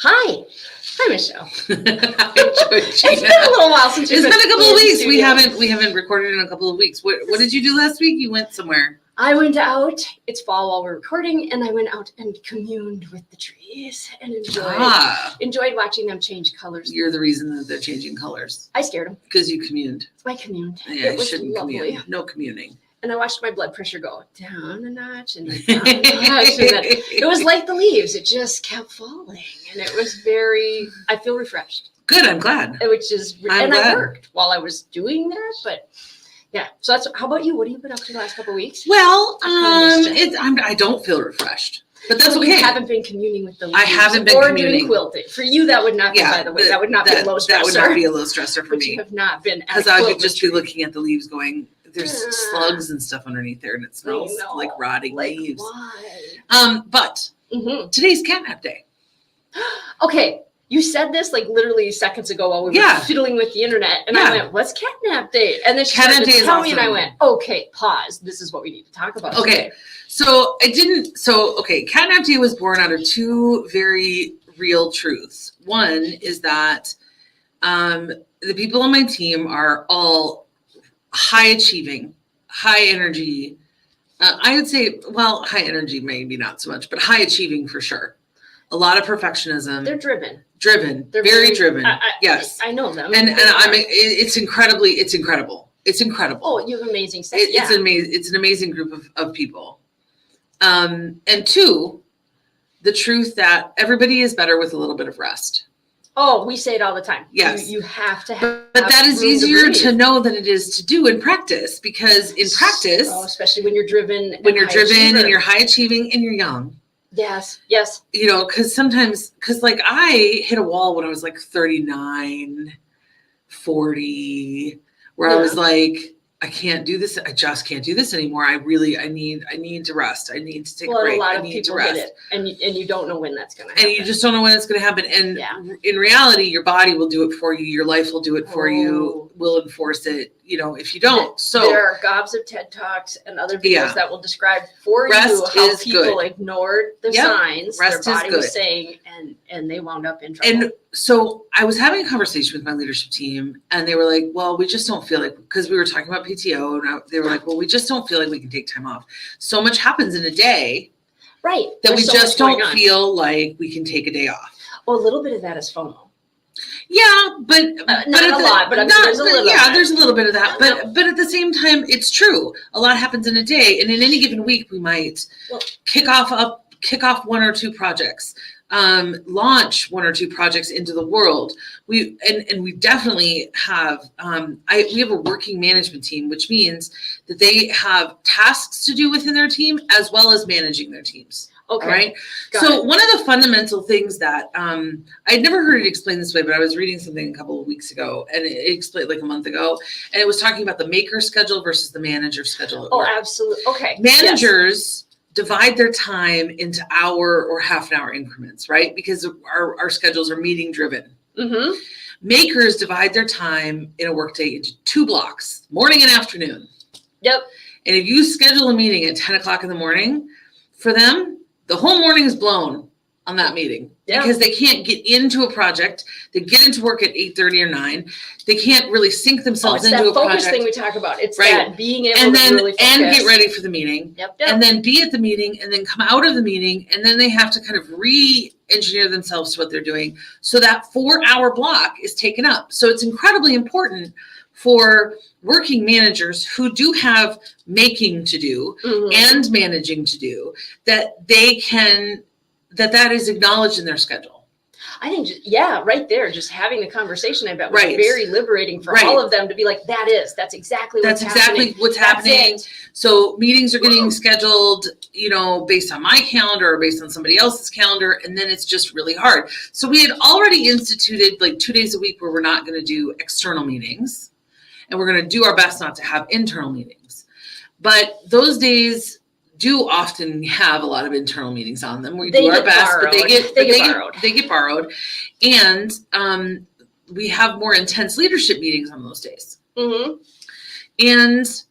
Hi. Hi, Michelle. It's been a little while since it's been a couple of weeks. We haven't recorded in a couple of weeks. What did you do last week? You went somewhere. I went out. It's fall while we're recording, and I went out and communed with the trees and enjoyed watching them change colors. You're the reason that they're changing colors. I scared them because you communed. I communed. Yeah, it was shouldn't lovely. Commune. No communing. And I watched my blood pressure go down a notch and then down a notch. And then it was like the leaves. It just kept falling. And it was I feel refreshed. Good. I'm glad. Which is, and I worked while I was doing that. But yeah. So how about you? What have you been up to the last couple of weeks? Well, I don't feel refreshed. But that's okay. You haven't been communing with the leaves. I haven't been communing. Doing quilting. For you, that would not be, by the way. That would not be a low stressor. That would not be a low stressor for me. You have not been because I would just be looking at the leaves going, there's slugs and stuff underneath there, and it smells like rotting leaves. Why? But today's catnap day. Okay, you said this like literally seconds ago while we were fiddling with the internet, and I went, "What's catnap day?" And then she started to tell me, and I went, "Okay, pause. This is what we need to talk about." Okay, today. so catnap day was born out of two very real truths. One is that the people on my team are all high achieving, high energy. I would say, well, high energy, maybe not so much, but high achieving for sure. A lot of perfectionism. They're driven. They're very driven. Yes. I know them. And it's incredible. It's incredible. Oh, you have amazing stuff. It's an amazing group of people. And two, the truth that everybody is better with a little bit of rest. Oh, we say it all the time. Yes. You have to have. But that is easier to know than it is to do in practice, because in practice, especially when you're driven, and you're high achieving and you're young. Yes. You know, because I hit a wall when I was like 39, 40, where I was like, I can't do this. I just can't do this anymore. I need to rest. I need to take a break. A lot of people hit it, and you don't know when that's going to happen. And you just don't know when it's going to happen. And in reality, your body will do it for you. Your life will do it for you. Will enforce it. You know, if you don't. So there are gobs of TED Talks and other videos that will describe for you how people ignored the signs their body was saying, and they wound up in trouble. And so I was having a conversation with my leadership team, and they were like, well, we just don't feel like, because we were talking about PTO, and they were like, well, we just don't feel like we can take time off. So much happens in a day, right? That we just don't feel like we can take a day off. Well, a little bit of that is FOMO. Yeah, but not a lot. But there's a little. Yeah, there's a little bit of that. But at the same time, it's true. A lot happens in a day, and in any given week, we might kick off one or two projects. Launch one or two projects into the world. We definitely have we have a working management team, which means that they have tasks to do within their team as well as managing their teams. Okay. All right. So one of the fundamental things that I'd never heard it explained this way, but I was reading something a couple of weeks ago, and it explained like a month ago, and it was talking about the maker schedule versus the manager schedule. Oh, absolutely. Okay. Managers divide their time into hour or half an hour increments, right? Because our schedules are meeting driven. Mm-hmm. Makers divide their time in a workday into 2 blocks, morning and afternoon. Yep. And if you schedule a meeting at 10 o'clock in the morning, for them, the whole morning is blown on that meeting because they can't get into a project. They get into work at 8:30 or 9. They can't really sink themselves into a project. It's that focus thing we talk about. It's that being able to really focus. And get ready for the meeting. Yep. And then be at the meeting and then come out of the meeting. And then they have to kind of re-engineer themselves to what they're doing. So that 4-hour block is taken up. So it's incredibly important for working managers who do have making to do and managing to do, that they can, that is acknowledged in their schedule. I think, right there, just having the conversation, I bet was very liberating for all of them to be like, that's exactly what's happening. So meetings are getting scheduled, based on my calendar or based on somebody else's calendar. And then it's just really hard. So we had already instituted like 2 days a week where we're not going to do external meetings. And we're going to do our best not to have internal meetings. But those days do often have a lot of internal meetings on them. We do our best, but they get borrowed. And we have more intense leadership meetings on those days. Mm-hmm. And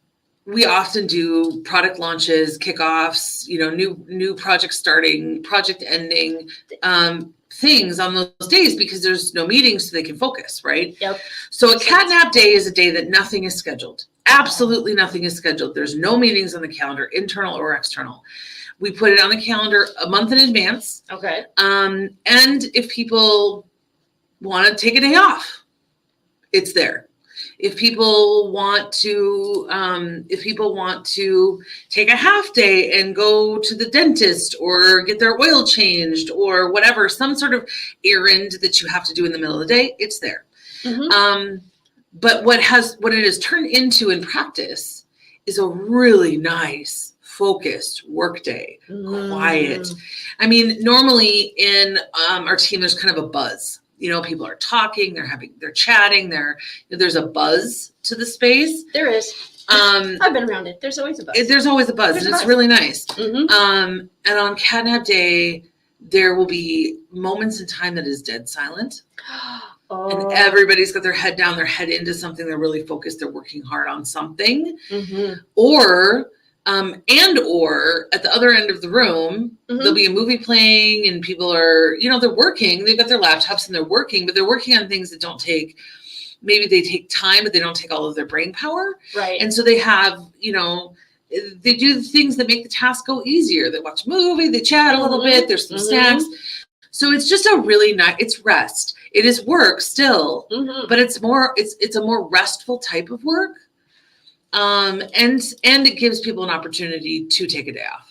we often do product launches, kickoffs, new project starting, project ending, things on those days because there's no meetings so they can focus, right? Yep. So a catnap day is a day that nothing is scheduled. Absolutely nothing is scheduled. There's no meetings on the calendar, internal or external. We put it on the calendar a month in advance. Okay. And if people want to take a day off, it's there. If people want to take a half day and go to the dentist or get their oil changed or whatever, some sort of errand that you have to do in the middle of the day, it's there. Mm-hmm. But what it has turned into in practice is a really nice, focused work day, quiet. I mean, normally in our team, there's kind of a buzz. People are talking, they're chatting, there's a buzz to the space. There is. I've been around it. There's always a buzz. It's really nice. Mm-hmm. And on catnap day, there will be moments in time that is dead silent. And everybody's got their head down, their head into something. They're really focused. They're working hard on something. Mm-hmm. Or at the other end of the room, there'll be a movie playing and people are, they're working. They've got their laptops and they're working, but they're working on things that maybe they take time, but they don't take all of their brain power. Right. And so they have, they do the things that make the task go easier. They watch a movie, they chat a little bit, there's some snacks. So it's just a really nice, it's rest. It is work still, but it's a more restful type of work. And it gives people an opportunity to take a day off.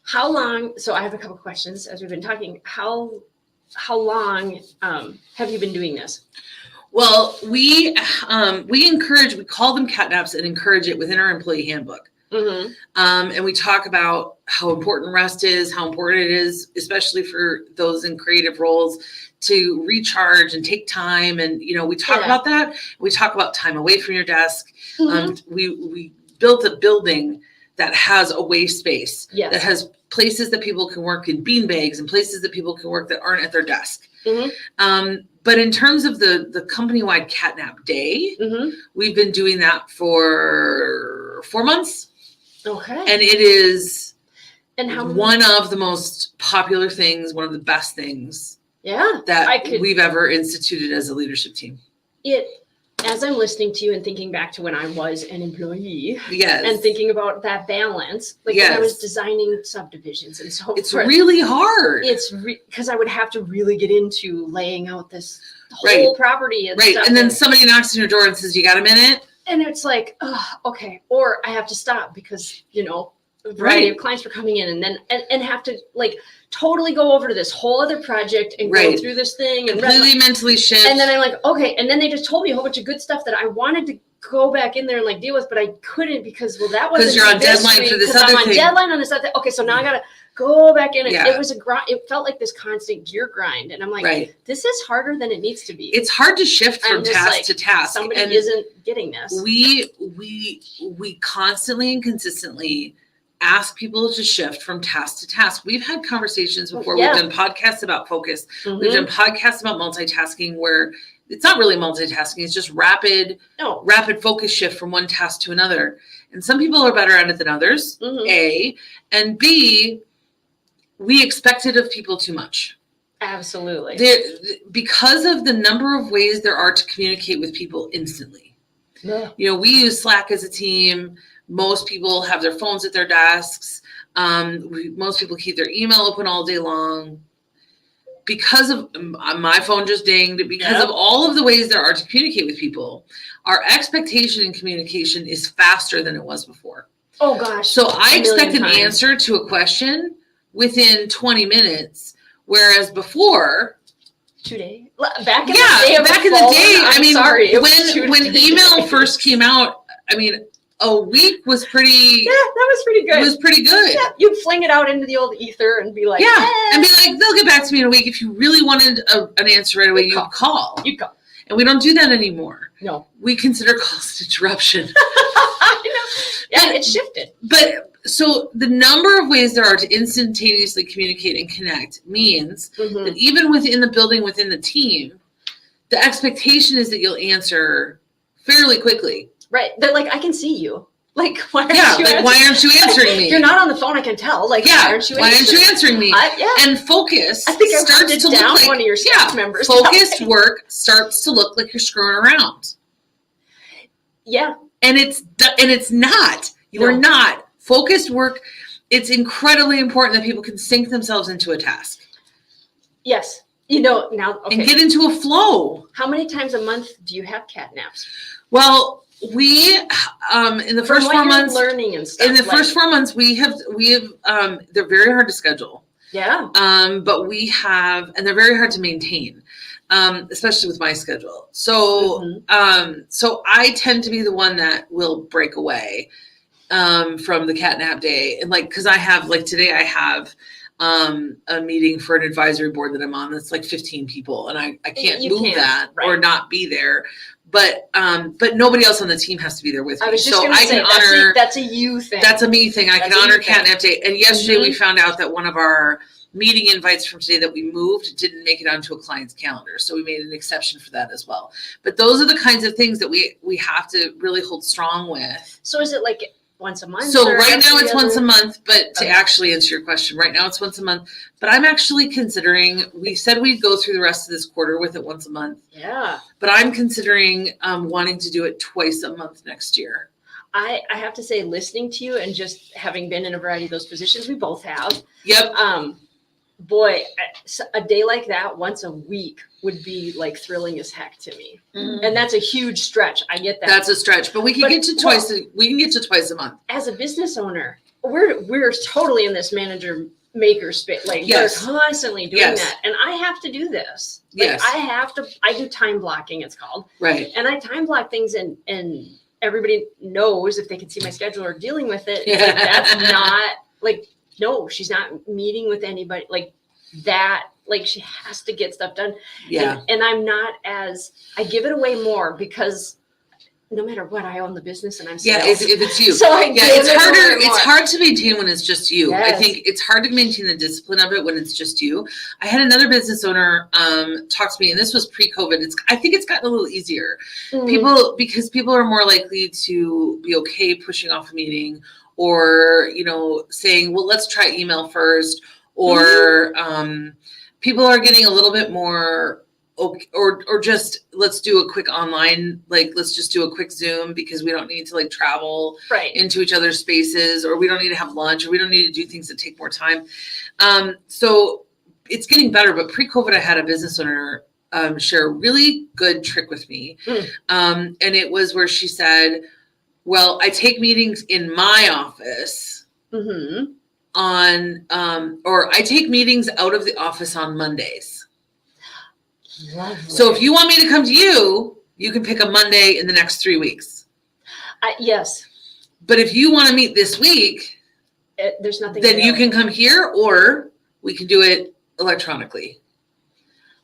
How long? So I have a couple questions as we've been talking. How long have you been doing this? Well, we call them catnaps and encourage it within our employee handbook. Mm-hmm. And we talk about how important rest is, how important it is, especially for those in creative roles, to recharge and take time. And, we talk about that. We talk about time away from your desk. Mm-hmm. We built a building that has a waste space, that has places that people can work in bean bags and places that people can work that aren't at their desk. Mm-hmm. But in terms of the company-wide catnap day, we've been doing that for 4 months. Okay. And it is one of the most popular things, one of the best things we've ever instituted as a leadership team. As I'm listening to you and thinking back to when I was an employee, and thinking about that balance, when I was designing subdivisions and so forth. It's really hard. It's because I would have to really get into laying out this whole property and stuff. And then somebody knocks on your door and says, "You got a minute?" And it's like, okay. Or I have to stop because, a variety of clients were coming in and then and have to totally go over to this whole other project and go through this thing and completely mentally shift. And then I'm like, okay. And then they just told me a whole bunch of good stuff that I wanted to go back in there and deal with, but I couldn't because that wasn't because you're on deadline for this other thing. I'm on deadline on this other thing. Okay, so now I gotta go back in. It was a grind. It felt like this constant gear grind, and I'm like, this is harder than it needs to be. It's hard to shift from task to task. Somebody isn't getting this. We constantly and consistently ask people to shift from task to task. We've had conversations before. We've done podcasts about focus. We've done podcasts about multitasking where it's not really multitasking. It's just rapid focus shift from one task to another. And some people are better at it than others, A. And B, we expect it of people too much. Absolutely. Because of the number of ways there are to communicate with people instantly. Yeah. We use Slack as a team. Most people have their phones at their desks. Most people keep their email open all day long. Because of my phone just dinged, because of all of the ways there are to communicate with people, our expectation in communication is faster than it was before. Oh gosh. So I expect an answer to a question within 20 minutes, whereas before 2 days. Back in the day. I mean, when email first came out, I mean, a week was pretty. Yeah, that was pretty good. It was pretty good. Yeah, you'd fling it out into the old ether and be like, and be like, they'll get back to me in a week. If you really wanted an answer right away, you'd call. You'd call. And we don't do that anymore. No. We consider calls an interruption. I know. Yeah, it shifted. But so the number of ways there are to instantaneously communicate and connect means that even within the building, within the team, the expectation is that you'll answer fairly quickly. Right. They're like, I can see you. Like, why aren't you answering me? You're not on the phone, I can tell. Like, why aren't you answering me? And focus I think starts to look like one of your staff members. Focused work starts to look like you're screwing around. Yeah. And it's not. You're not. Focused work, it's incredibly important that people can sink themselves into a task. Yes. Now, okay. And get into a flow. How many times a month do you have cat naps? Well, we in the first 4 months learning and stuff. In the first 4 months we have they're very hard to schedule. Yeah. But we have, and they're very hard to maintain. Especially with my schedule. So so I tend to be the one that will break away from the cat nap day. And because I have today I have a meeting for an advisory board that I'm on that's 15 people, and I can't move that or not be there. But nobody else on the team has to be there with me. I was just going to say, that's a you thing. That's a me thing. I can honor cat nap day. And yesterday we found out that one of our meeting invites from today that we moved didn't make it onto a client's calendar. So we made an exception for that as well. But those are the kinds of things that we have to really hold strong with. So is it once a month? So right now it's once a month, but to actually answer your question, right now it's once a month. But I'm actually considering, we said we'd go through the rest of this quarter with it once a month. Yeah. But I'm considering wanting to do it twice a month next year. I have to say, listening to you and just having been in a variety of those positions, we both have. Yep. Boy, a day like that once a week would be thrilling as heck to me. Mm-hmm. And that's a huge stretch. I get that. That's a stretch, but we can get to twice a month. As a business owner, we're totally in this manager maker space. We're constantly doing that. And I have to do this. I do time blocking, it's called. Right. And I time block things and everybody knows if they can see my schedule or dealing with it. That's not no, she's not meeting with anybody that. She has to get stuff done. Yeah. And I'm not I give it away more because no matter what, I own the business and I'm sales. If it's you. So it's hard to maintain when it's just you. Yes. I think it's hard to maintain the discipline of it when it's just you. I had another business owner talk to me, and this was pre-COVID. I think it's gotten a little easier. Mm-hmm. People are more likely to be okay pushing off a meeting, or saying, well, let's try email first, or people are getting a little bit more or just let's do a quick online, let's just do a quick Zoom because we don't need to travel into each other's spaces, or we don't need to have lunch, or we don't need to do things that take more time. So it's getting better, but pre-COVID, I had a business owner share a really good trick with me. And it was where she said, well, I take meetings in my office or I take meetings out of the office on Mondays. Lovely. So if you want me to come to you, you can pick a Monday in the next 3 weeks. Yes. But if you want to meet this week, there's nothing. Then you can come here, or we can do it electronically.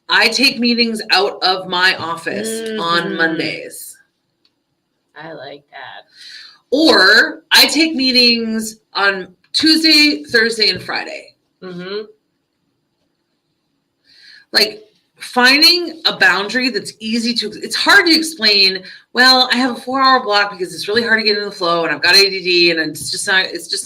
I take meetings out of my office on Mondays. I like that. Or I take meetings on Tuesday, Thursday, and Friday. Mm-hmm. Finding a boundary that's easy to, it's hard to explain. Well, I have a 4-hour block because it's really hard to get in the flow, and I've got ADD, and it's just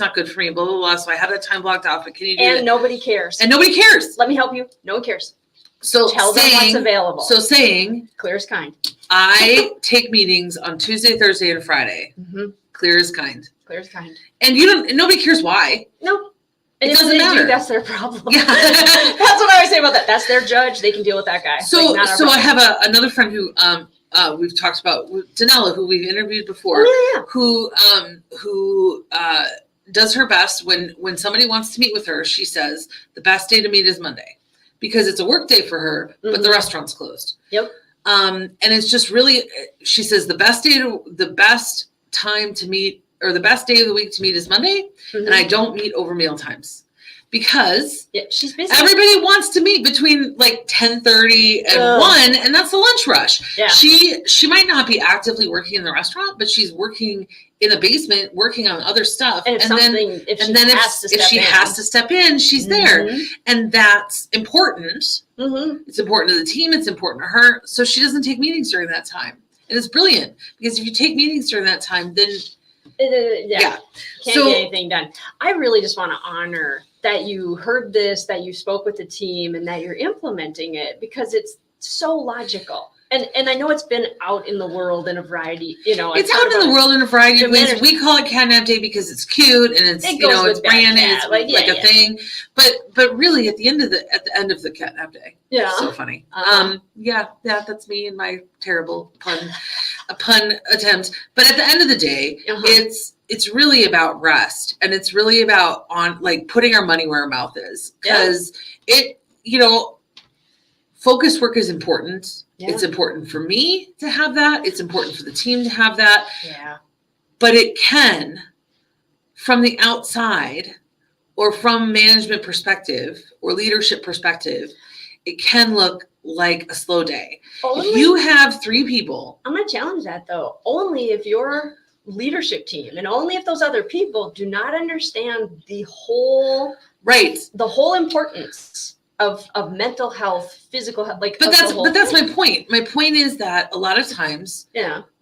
not good for me, blah, blah, blah. So I have that time blocked off, but can you do it? And nobody cares. And nobody cares. Let me help you. No one cares. So tell them what's available. So saying, clear as kind. I take meetings on Tuesday, Thursday, and Friday. Mm-hmm. Clear as kind. Clear as kind. And nobody cares why. Nope. And it if doesn't they matter. do, that's their problem. Yeah. That's what I always say about that. That's their judge. They can deal with that guy. So I have another friend who we've talked about, Danella, who we've interviewed before, who does her best when somebody wants to meet with her. She says the best day to meet is Monday because it's a work day for her, but the restaurant's closed. Yep. And it's just really, she says the best time to meet, or the best day of the week to meet is Monday, and I don't meet over meal times because she's busy. Everybody wants to meet between 10:30 and 1, and that's the lunch rush. Yeah. She might not be actively working in the restaurant, but she's working in a basement, working on other stuff. And if she has to step in, she's there, and that's important. Mm-hmm. It's important to the team. It's important to her. So she doesn't take meetings during that time, and it's brilliant because if you take meetings during that time, then Yeah. Can't get anything done. I really just want to honor that you heard this, that you spoke with the team, and that you're implementing it, because it's so logical. And I know it's been out in the world in a variety, it's out in the world in a variety of ways. We call it Catnap Day because it's cute and it's it's branded, it's like a thing. But really, at the end of the Catnap Day, so funny. That's me and my terrible pun attempt. But at the end of the day, it's really about rest, and it's really about putting our money where our mouth is, because focus work is important. Yeah. It's important for me to have that. It's important for the team to have that. Yeah. But it can, from the outside or from management perspective or leadership perspective, it can look like a slow day. If you have 3 people. I'm going to challenge that, though. Only if your leadership team and only if those other people do not understand the whole importance of mental health, physical health, but that's my point. My point is that a lot of times,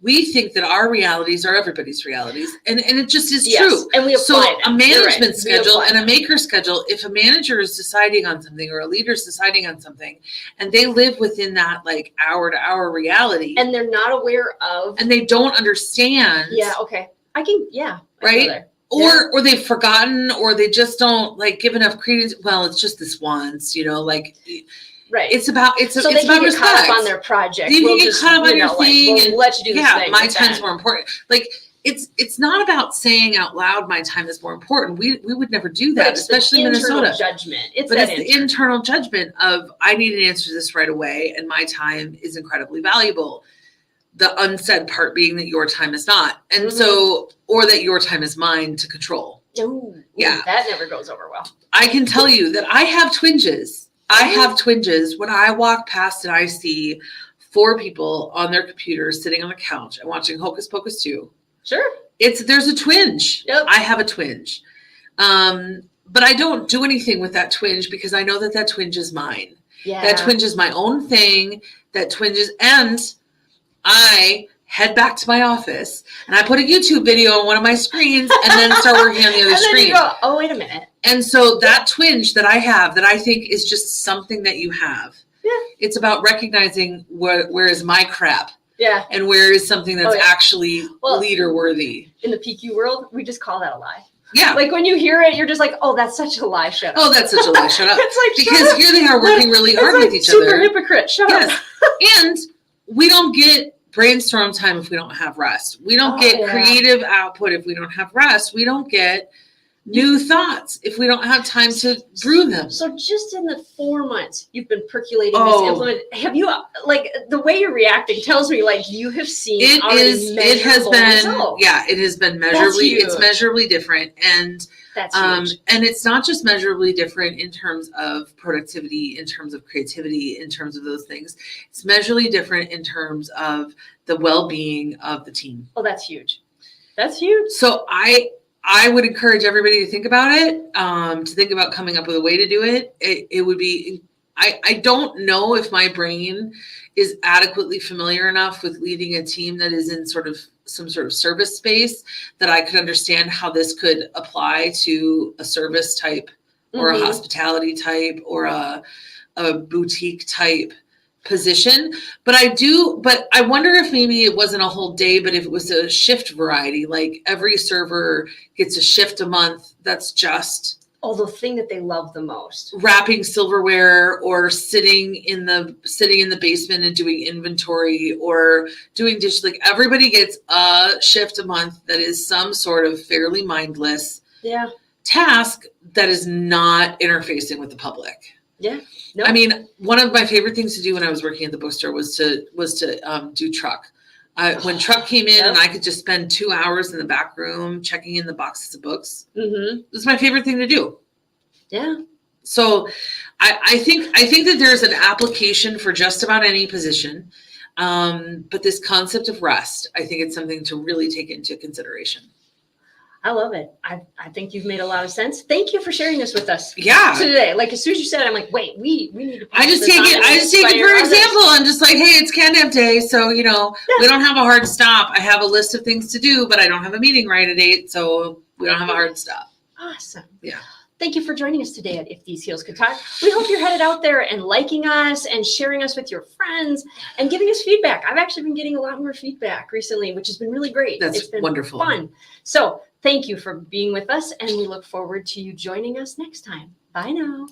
we think that our realities are everybody's realities, and it just is true. And we apply a management schedule and a maker schedule. If a manager is deciding on something or a leader is deciding on something, and they live within that hour to hour reality, and they're not aware of, and they don't understand. Yeah. Okay. I can. Yeah. Right. Or they've forgotten, or they just don't give enough credence. Well, it's just this once, Right. It's about so it's they about can get respect. caught up on their project. You can get caught up on your thing. We'll let you do this thing. My time's more important. It's not about saying out loud, my time is more important. We would never do that, especially in Minnesota. Judgment. It's the internal judgment of, I need an answer to this right away, and my time is incredibly valuable. The unsaid part being that your time is not. And so, or that your time is mine to control. Ooh, that never goes over well. I can tell you that I have twinges. I have twinges when I walk past and I see 4 people on their computers sitting on the couch and watching Hocus Pocus 2. Sure. There's a twinge. Yep. I have a twinge. But I don't do anything with that twinge because I know that twinge is mine. Yeah. That twinge is my own thing. That twinge is, and I head back to my office and I put a YouTube video on one of my screens and then start working on the other screen. You go, oh, wait a minute. And so that twinge that I have, that I think is just something that you have. Yeah. It's about recognizing where is my crap. Yeah. And where is something that's actually leader worthy. In the PQ world, we just call that a lie. Yeah. When you hear it, you're just like, oh, that's such a lie. Shut up. Oh, that's such a lie. Shut up. It's because here they are working really hard with each super other. Super hypocrite. Shut up. And we don't get brainstorm time if we don't have rest. We don't get creative output if we don't have rest. We don't get new thoughts if we don't have time to brew them. So just in the 4 months you've been percolating this implement, have you the way you're reacting tells me you have seen it has been results. It has been measurably, it's measurably different, and that's huge. And it's not just measurably different in terms of productivity, in terms of creativity, in terms of those things. It's measurably different in terms of the well-being of the team. Oh, that's huge. That's huge. So I would encourage everybody to think about it, to think about coming up with a way to do it. It would be, I don't know if my brain is adequately familiar enough with leading a team that is in some sort of service space that I could understand how this could apply to a service type or a hospitality type or a boutique type position. But I wonder if maybe it wasn't a whole day, but if it was a shift variety, every server gets a shift a month. That's just the thing that they love the most. Wrapping silverware or sitting in the basement and doing inventory or doing dish. Everybody gets a shift a month that is some sort of fairly mindless task that is not interfacing with the public. Yeah. No. I mean, one of my favorite things to do when I was working at the bookstore was to do truck. When truck came in and I could just spend 2 hours in the back room checking in the boxes of books. It was my favorite thing to do. Yeah. So I think that there's an application for just about any position. But this concept of rest, I think it's something to really take into consideration. I love it. I think you've made a lot of sense. Thank you for sharing this with us. Yeah. Today, like as soon as you said it, I'm like, wait, we need to. I just take it for example. I'm just like, hey, it's Can-Am day, so we don't have a hard stop. I have a list of things to do, but I don't have a meeting right at 8, so we don't have a hard stop. Awesome. Yeah. Thank you for joining us today at If These Heels Could Talk. We hope you're headed out there and liking us and sharing us with your friends and giving us feedback. I've actually been getting a lot more feedback recently, which has been really great. That's it's been wonderful. Fun. So thank you for being with us, and we look forward to you joining us next time. Bye now.